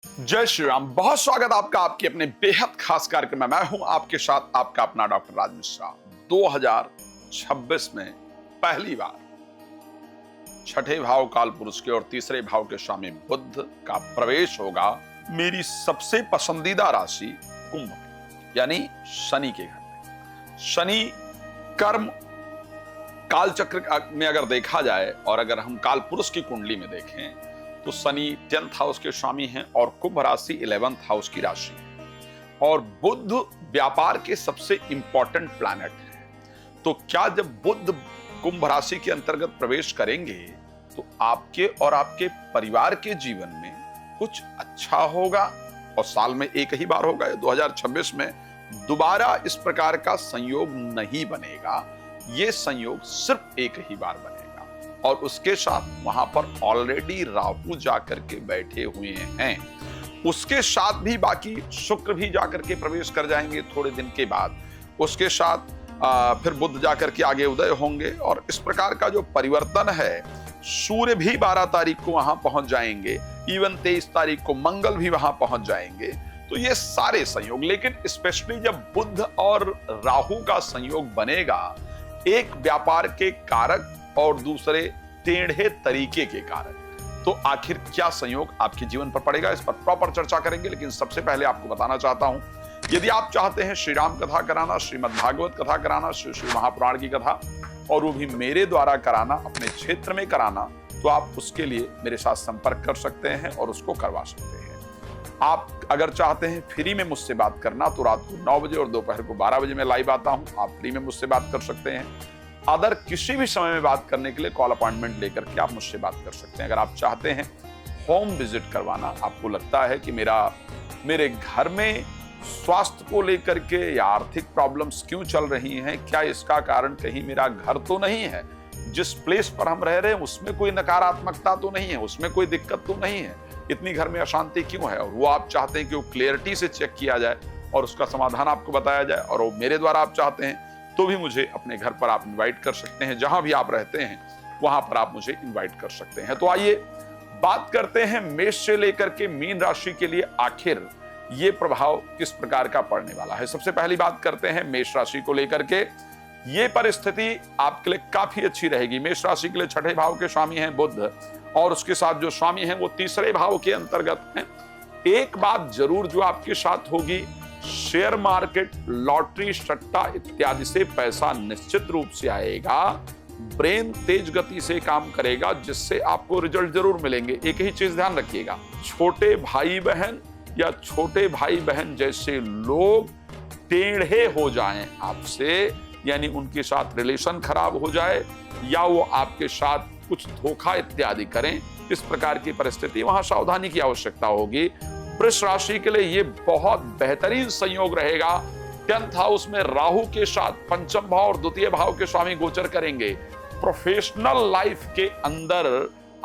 जय श्री राम। बहुत स्वागत आपका आपके अपने बेहद खास कार्यक्रम में। मैं हूं आपके साथ आपका अपना डॉक्टर राज मिश्रा। 2026 में पहली बार छठे भाव काल पुरुष के और तीसरे भाव के स्वामी बुध का प्रवेश होगा मेरी सबसे पसंदीदा राशि कुंभ में, यानी शनि के घर में। शनि कर्म काल चक्र में अगर देखा जाए और अगर हम काल पुरुष की कुंडली में देखें तो शनि 10th हाउस के स्वामी हैं और कुंभ राशि 11th हाउस की राशि है और बुध व्यापार के सबसे इंपॉर्टेंट प्लैनेट है। तो क्या जब बुध कुंभ राशि के अंतर्गत प्रवेश करेंगे तो आपके और आपके परिवार के जीवन में कुछ अच्छा होगा, और साल में एक ही बार होगा। 2026 में दोबारा इस प्रकार का संयोग नहीं बनेगा, ये संयोग सिर्फ एक ही बार बनेगा। और उसके साथ वहां पर ऑलरेडी राहु जाकर के बैठे हुए हैं, उसके साथ भी बाकी शुक्र भी जाकर के प्रवेश कर जाएंगे थोड़े दिन के बाद। उसके साथ फिर बुध जाकर के आगे उदय होंगे और इस प्रकार का जो परिवर्तन है, सूर्य भी 12 तारीख को वहां पहुंच जाएंगे, इवन 23 तारीख को मंगल भी वहां पहुंच जाएंगे। तो ये सारे संयोग, लेकिन स्पेशली जब बुध और राहु का संयोग बनेगा, एक व्यापार के कारक और दूसरे टेढ़े तरीके के कारक, तो आखिर क्या संयोग आपके जीवन पर पड़ेगा, इस पर प्रॉपर चर्चा करेंगे। लेकिन सबसे पहले आपको बताना चाहता हूं, यदि आप चाहते हैं श्री राम कथा कराना, श्रीमद् भागवत कथा कराना, श्री शिव महापुराण की कथा, और वो भी मेरे द्वारा कराना, अपने क्षेत्र में कराना, तो आप उसके लिए मेरे साथ संपर्क कर सकते हैं और उसको करवा सकते हैं। आप अगर चाहते हैं फ्री में मुझसे बात करना, तो रात को 9 बजे और दोपहर को 12 बजे मैं लाइव आता हूं, आप फ्री में मुझसे बात कर सकते हैं। अदर किसी भी समय में बात करने के लिए कॉल अपॉइंटमेंट लेकर के आप मुझसे बात कर सकते हैं। अगर आप चाहते हैं होम विजिट करवाना, आपको लगता है कि मेरे घर में स्वास्थ्य को लेकर के या आर्थिक प्रॉब्लम्स क्यों चल रही हैं, क्या इसका कारण कहीं मेरा घर तो नहीं है, जिस प्लेस पर हम रह रहे हैं उसमें कोई नकारात्मकता तो नहीं है, उसमें कोई दिक्कत तो नहीं है, इतनी घर में अशांति क्यों है, और वो आप चाहते हैं कि वो क्लियरिटी से चेक किया जाए और उसका समाधान आपको बताया जाए, और वो मेरे द्वारा आप चाहते हैं, तो भी मुझे अपने घर पर आप इनवाइट कर सकते हैं। जहां भी आप रहते हैं वहां पर आप मुझे इनवाइट कर सकते हैं। तो आइए बात करते हैं मेष से लेकर के मीन राशि के लिए आखिर ये प्रभाव किस प्रकार का पड़ने वाला है। सबसे पहली बात करते हैं मेष राशि को लेकर के। ये परिस्थिति आपके लिए काफी अच्छी रहेगी। मेष राशि के लिए छठे भाव के स्वामी हैं बुध, और उसके साथ जो स्वामी हैं वो तीसरे भाव के अंतर्गत हैं। एक बात जरूर जो आपके साथ होगी, शेयर मार्केट, लॉटरी, सट्टा इत्यादि से पैसा निश्चित रूप से आएगा। ब्रेन तेज गति से काम करेगा, जिससे आपको रिजल्ट जरूर मिलेंगे। एक ही चीज ध्यान रखिएगा, छोटे भाई बहन या छोटे भाई बहन जैसे लोग टेढ़े हो जाएं आपसे, यानी उनके साथ रिलेशन खराब हो जाए या वो आपके साथ कुछ धोखा इत्यादि करें, इस प्रकार की परिस्थिति, वहां सावधानी की आवश्यकता होगी। वृष राशि के लिए ये बहुत बेहतरीन संयोग रहेगा। 10th हाउस में राहु के साथ पंचम भाव और द्वितीय भाव के स्वामी गोचर करेंगे। प्रोफेशनल लाइफ के अंदर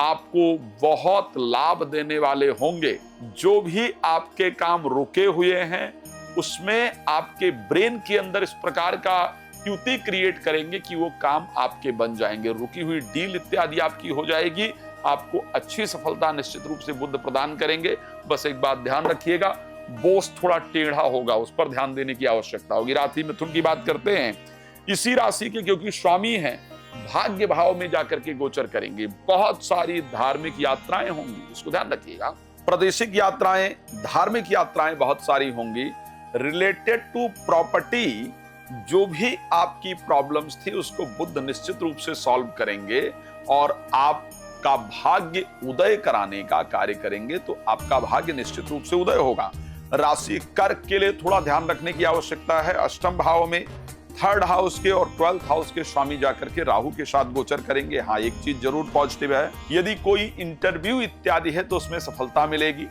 आपको बहुत लाभ देने वाले होंगे। जो भी आपके काम रुके हुए हैं उसमें आपके ब्रेन के अंदर इस प्रकार का युति क्रिएट करेंगे कि वो काम आपके बन जाएंगे। रुकी हुई डील इत्यादि आपकी हो जाएगी। आपको अच्छी सफलता निश्चित रूप से बुध प्रदान करेंगे। बस एक बात ध्यान रखिएगा, बोस थोड़ा टेढ़ा होगा, उस पर ध्यान देने की आवश्यकता होगी। राशि मिथुन की बात करते हैं। इसी राशि के क्योंकि स्वामी हैं, भाग्य भाव में जाकर के गोचर करेंगे। बहुत सारी धार्मिक यात्राएं होंगी, इसको ध्यान रखिएगा। प्रादेशिक यात्राएं, धार्मिक यात्राएं बहुत सारी होंगी। रिलेटेड टू प्रॉपर्टी जो भी आपकी प्रॉब्लम्स थी उसको बुध निश्चित रूप से सॉल्व करेंगे और आपका भाग्य उदय कराने का कार्य करेंगे। तो आपका भाग्य निश्चित रूप से उदय होगा। राशि कर्क के लिए थोड़ा ध्यान रखने की आवश्यकता है। अष्टम भाव में 3rd हाउस के और 12th हाउस के स्वामी जाकर के राहु के साथ गोचर करेंगे। हाँ, एक चीज जरूर पॉजिटिव है, यदि कोई इंटरव्यू इत्यादि है तो उसमें सफलता मिलेगी।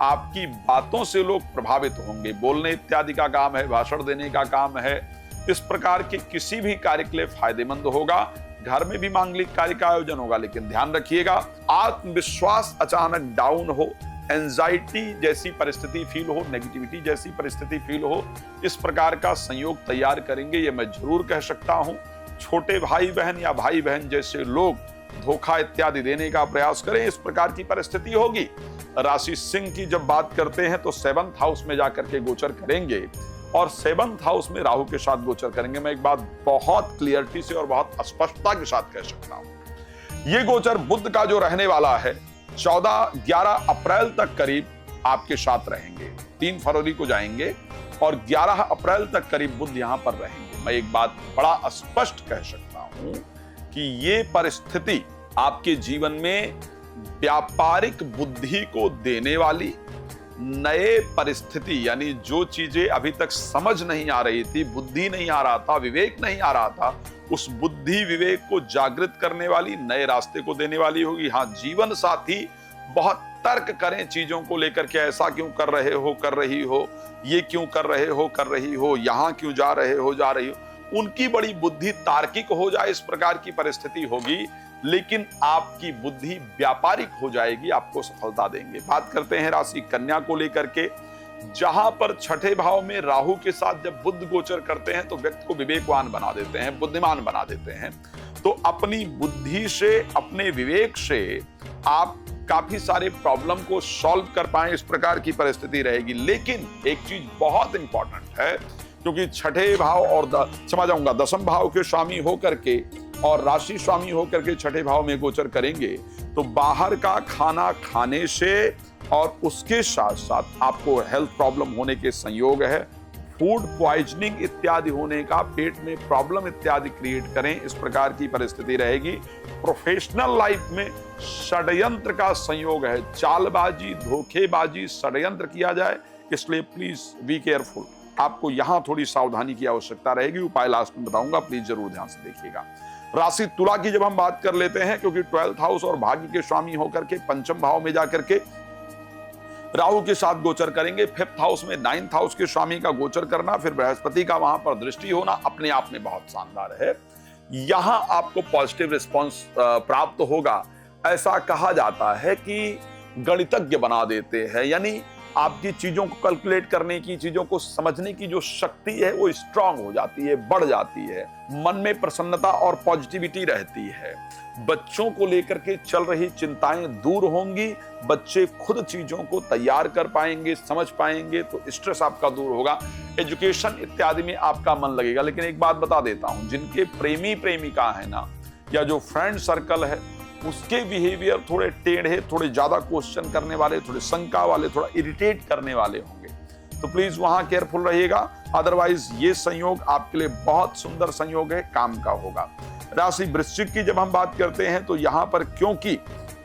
आपकी बातों से लोग प्रभावित होंगे। बोलने इत्यादि का काम है, भाषण देने का काम है, इस प्रकार के किसी भी कार्य के लिए फायदेमंद होगा। घर में भी मांगलिक कार्य का आयोजन होगा, लेकिन ध्यान रखिएगा आत्मविश्वास अचानक डाउन हो, एंजाइटी जैसी परिस्थिति फील हो, नेगेटिविटी जैसी परिस्थिति फील हो, इस प्रकार का संयोग तैयार करेंगे, ये मैं जरूर कह सकता हूं। छोटे भाई बहन या भाई बहन जैसे लोग धोखा इत्यादि देने का प्रयास करें, इस प्रकार की परिस्थिति होगी। राशि सिंह की जब बात करते हैं तो 7th हाउस में जाकर के गोचर करेंगे और 7th हाउस में राहु के साथ गोचर करेंगे। मैं एक बात बहुत क्लियरिटी से और बहुत स्पष्टता के साथ कह सकता हूं, ये गोचर बुध का जो रहने वाला है 14-11 अप्रैल तक करीब आपके साथ रहेंगे। 3 फरवरी को जाएंगे और 11 अप्रैल तक करीब बुध यहां पर रहेंगे। मैं एक बात बड़ा स्पष्ट कह सकता हूं कि ये परिस्थिति आपके जीवन में व्यापारिक बुद्धि को देने वाली, नए परिस्थिति यानी जो चीजें अभी तक समझ नहीं आ रही थी, बुद्धि नहीं आ रहा था, विवेक नहीं आ रहा था, उस बुद्धि विवेक को जागृत करने वाली, नए रास्ते को देने वाली होगी। हाँ, जीवन साथी बहुत तर्क करें चीजों को लेकर के, ऐसा क्यों कर रहे हो, कर रही हो, ये क्यों कर रहे हो, कर रही हो, यहां क्यों जा रहे हो, जा रही हो, उनकी बड़ी बुद्धि तार्किक हो जाए, इस प्रकार की परिस्थिति होगी। लेकिन आपकी बुद्धि व्यापारिक हो जाएगी, आपको सफलता देंगे। बात करते हैं राशि कन्या को लेकर के, जहां पर छठे भाव में राहु के साथ जब बुध गोचर करते हैं तो व्यक्ति को विवेकवान बना देते हैं, बुद्धिमान बना देते हैं। तो अपनी बुद्धि से, अपने विवेक से आप काफी सारे प्रॉब्लम को सॉल्व कर पाए, इस प्रकार की परिस्थिति रहेगी। लेकिन एक चीज बहुत इंपॉर्टेंट है, क्योंकि छठे भाव और दसम भाव के स्वामी होकर के और राशि स्वामी होकर के छठे भाव में गोचर करेंगे, तो बाहर का खाना खाने से और उसके साथ साथ आपको हेल्थ प्रॉब्लम होने के संयोग है। फूड पॉइजनिंग इत्यादि होने का, पेट में प्रॉब्लम इत्यादि क्रिएट करें, इस प्रकार की परिस्थिति रहेगी। प्रोफेशनल लाइफ में षड्यंत्र का संयोग है, चालबाजी, धोखेबाजी, षड्यंत्र किया जाए, इसलिए प्लीज बी केयरफुल। आपको यहां थोड़ी सावधानी की आवश्यकता रहेगी। उपाय लास्ट में बताऊंगा, प्लीज जरूर ध्यान से देखिएगा। राशि तुला की जब हम बात कर लेते हैं, क्योंकि 12th हाउस और भाग्य के स्वामी होकर के पंचम भाव में जाकर के राहु के साथ गोचर करेंगे। 5th हाउस में 9th हाउस के स्वामी का गोचर करना, फिर बृहस्पति का वहां पर दृष्टि होना अपने आप में बहुत शानदार है। यहां आपको पॉजिटिव रिस्पॉन्स प्राप्त होगा। ऐसा कहा जाता है कि गणितज्ञ बना देते हैं, यानी आपकी चीजों को कैलकुलेट करने की, चीजों को समझने की जो शक्ति है वो स्ट्रांग हो जाती है, बढ़ जाती है। मन में प्रसन्नता और पॉजिटिविटी रहती है। बच्चों को लेकर के चल रही चिंताएं दूर होंगी। बच्चे खुद चीजों को तैयार कर पाएंगे, समझ पाएंगे, तो स्ट्रेस आपका दूर होगा। एजुकेशन इत्यादि में आपका मन लगेगा। लेकिन एक बात बता देता हूं, जिनके प्रेमी प्रेमिका है ना, या जो फ्रेंड सर्कल है, उसके बिहेवियर थोड़े टेढ़े, थोड़े ज्यादा क्वेश्चन करने वाले, थोड़े शंका वाले, थोड़ा इरिटेट करने वाले होंगे, तो प्लीज वहां केयरफुल रहिएगा। अदरवाइज ये संयोग आपके लिए बहुत सुंदर संयोग है, काम का होगा। राशि वृश्चिक की जब हम बात करते हैं तो यहां पर क्योंकि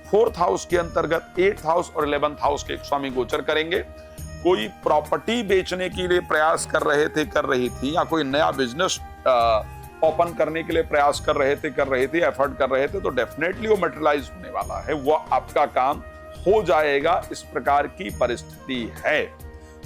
4th हाउस के अंतर्गत 8th हाउस और 11th हाउस के स्वामी गोचर करेंगे, कोई प्रॉपर्टी बेचने के लिए प्रयास कर रहे थे, कर रही थी, या कोई नया बिजनेस ओपन करने के लिए प्रयास कर रहे थे, एफर्ट कर रहे थे, तो डेफिनेटली वो मटेरियलाइज होने वाला है, वो आपका काम हो जाएगा, इस प्रकार की परिस्थिति है।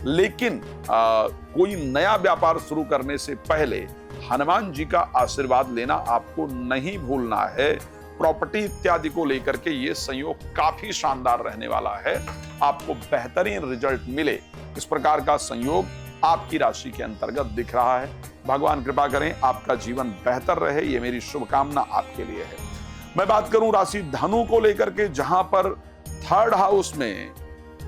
लेकिन कोई नया व्यापार शुरू करने से पहले हनुमान जी का आशीर्वाद लेना आपको नहीं भूलना है। प्रॉपर्टी इत्यादि को लेकर के ये संयोग काफी शानदार रहने वाला है, आपको बेहतरीन रिजल्ट मिले, इस प्रकार का संयोग आपकी राशि के अंतर्गत दिख रहा है। भगवान कृपा करें आपका जीवन बेहतर रहे, ये मेरी शुभकामना आपके लिए है। मैं बात करूं राशि धनु को लेकर के, जहां पर 3rd हाउस में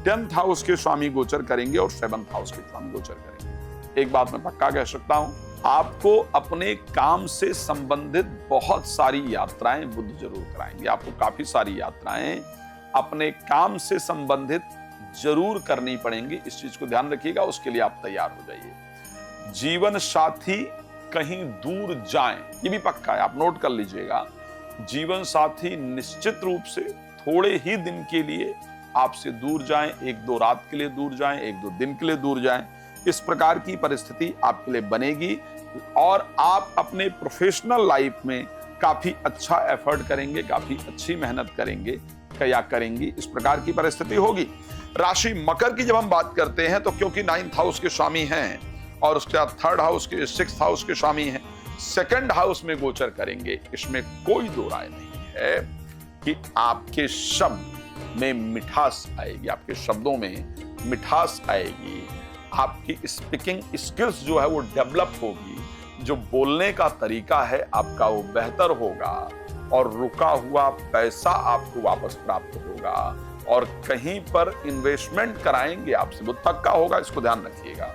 10th हाउस के स्वामी गोचर करेंगे और 7th हाउस के स्वामी गोचर करेंगे। एक बात मैं पक्का कह सकता हूं, आपको अपने काम से संबंधित बहुत सारी यात्राएं बुध जरूर कराएंगे। आपको काफी सारी यात्राएं अपने काम से संबंधित जरूर करनी पड़ेंगी, इस चीज को ध्यान रखिएगा, उसके लिए आप तैयार हो जाइए। जीवन साथी कहीं दूर जाएं, ये भी पक्का है, आप नोट कर लीजिएगा। जीवन साथी निश्चित रूप से थोड़े ही दिन के लिए आपसे दूर जाएं, 1-2 रात के लिए दूर जाएं, 1-2 दिन के लिए दूर जाएं, इस प्रकार की परिस्थिति आपके लिए बनेगी और आप अपने प्रोफेशनल लाइफ में काफी अच्छा एफर्ट करेंगे, काफी अच्छी मेहनत करेंगे या करेंगी, इस प्रकार की परिस्थिति होगी। राशि मकर की जब हम बात करते हैं तो क्योंकि 9th हाउस के स्वामी हैं और उसके बाद 3rd हाउस के 6th हाउस के स्वामी हैं, 2nd हाउस में गोचर करेंगे। इसमें कोई दो राय नहीं है कि आपके शब्द में मिठास आएगी, आपके शब्दों में मिठास आएगी, आपकी स्पीकिंग स्किल्स जो है वो डेवलप होगी, जो बोलने का तरीका है आपका वो बेहतर होगा। और रुका हुआ पैसा आपको वापस प्राप्त होगा। और कहीं पर इन्वेस्टमेंट कराएंगे आपसे, बुध पक्का होगा, इसको ध्यान रखिएगा।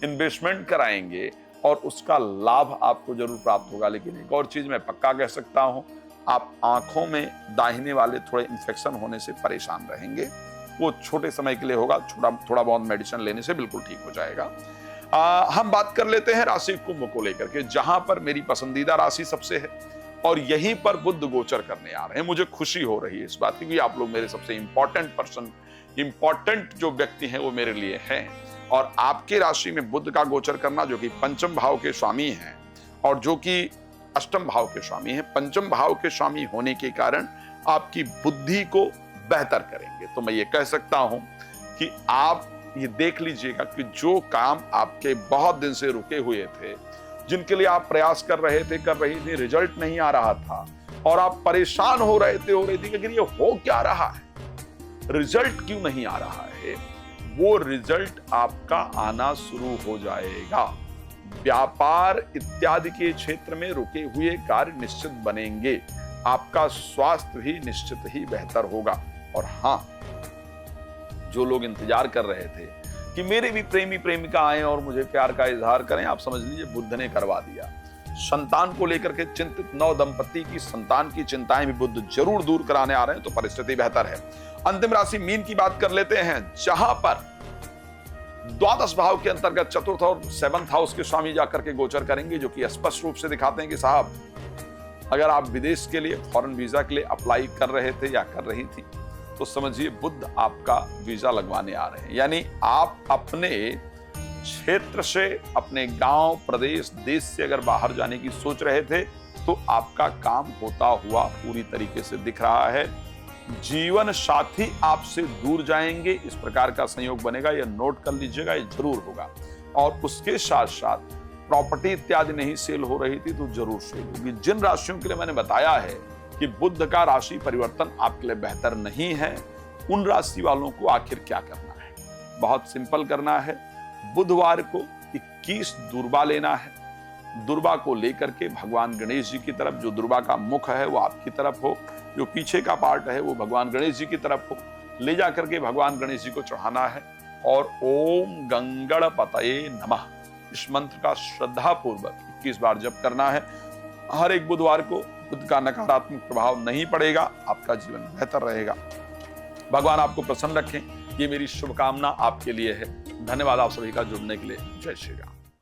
इन्वेस्टमेंट कराएंगे और उसका लाभ आपको जरूर प्राप्त होगा। लेकिन एक और चीज मैं पक्का कह सकता हूं, आप आंखों में दाहिने वाले थोड़े इंफेक्शन होने से परेशान रहेंगे। वो छोटे समय के लिए होगा, थोड़ा बहुत मेडिसिन लेने से बिल्कुल ठीक हो जाएगा। हम बात कर लेते हैं राशि कुंभ को लेकर के, जहां पर मेरी पसंदीदा राशि सबसे है और यहीं पर बुध गोचर करने आ रहे हैं। मुझे खुशी हो रही है इस बात की, क्योंकि आप लोग मेरे सबसे इंपॉर्टेंट जो व्यक्ति हैं वो मेरे लिए हैं। और आपके राशि में बुध का गोचर करना, जो कि पंचम भाव के स्वामी हैं और जो कि अष्टम भाव के स्वामी हैं, पंचम भाव के स्वामी होने के कारण आपकी बुद्धि को बेहतर करेंगे। तो मैं ये कह सकता हूं कि आप ये देख लीजिएगा कि जो काम आपके बहुत दिन से रुके हुए थे, जिनके लिए आप प्रयास कर रही थी, रिजल्ट नहीं आ रहा था और आप परेशान हो रही थी कि ये हो क्या रहा है, रिजल्ट क्यों नहीं आ रहा है, वो रिजल्ट आपका आना शुरू हो जाएगा। व्यापार इत्यादि के क्षेत्र में रुके हुए कार्य निश्चित बनेंगे। आपका स्वास्थ्य भी निश्चित ही बेहतर होगा। और हां, जो लोग इंतजार कर रहे थे कि मेरे भी प्रेमी प्रेमिका आए और मुझे प्यार का इजहार करें, आप समझ लीजिए बुध ने करवा दिया। संतान को लेकर के चिंतित नव दंपति की संतान की चिंताएं भी बुध जरूर दूर कराने आ रहे हैं, तो परिस्थिति बेहतर है। अंतिम राशि मीन की बात कर लेते हैं, जहां पर द्वादश भाव के अंतर्गत चतुर्थ और 7th हाउस के स्वामी जाकर के गोचर करेंगे, जो कि स्पष्ट रूप से दिखाते हैं कि साहब, अगर आप विदेश के लिए फॉरेन वीजा के लिए अप्लाई कर रहे थे या कर रही थी, तो समझिए बुध आपका वीजा लगवाने आ रहे हैं। यानी आप अपने क्षेत्र से, अपने गांव, प्रदेश, देश से अगर बाहर जाने की सोच रहे थे, तो आपका काम होता हुआ पूरी तरीके से दिख रहा है। जीवन साथी आपसे दूर जाएंगे, इस प्रकार का संयोग बनेगा, यह नोट कर लीजिएगा, ये जरूर होगा। और उसके साथ साथ प्रॉपर्टी इत्यादि नहीं सेल हो रही थी तो जरूर सेल होगी। जिन राशियों के लिए मैंने बताया है कि बुध का राशि परिवर्तन आपके लिए बेहतर नहीं है, उन राशि वालों को आखिर क्या करना है? बहुत सिंपल करना है। बुधवार को 21 दुर्बा लेना है। दुर्बा को लेकर के भगवान गणेश जी की तरफ, जो दुर्बा का मुख है वो आपकी तरफ हो, जो पीछे का पार्ट है वो भगवान गणेश जी की तरफ हो, ले जाकर के भगवान गणेश जी को चढ़ाना है। और ओम गंगणपतये नमः, इस मंत्र का श्रद्धा पूर्वक 21 बार जप करना है। हर एक बुधवार को बुध का नकारात्मक प्रभाव नहीं पड़ेगा, आपका जीवन बेहतर रहेगा। भगवान आपको प्रसन्न रखें, ये मेरी शुभकामना आपके लिए है। धन्यवाद आप सभी का जुड़ने के लिए। जय श्री राम।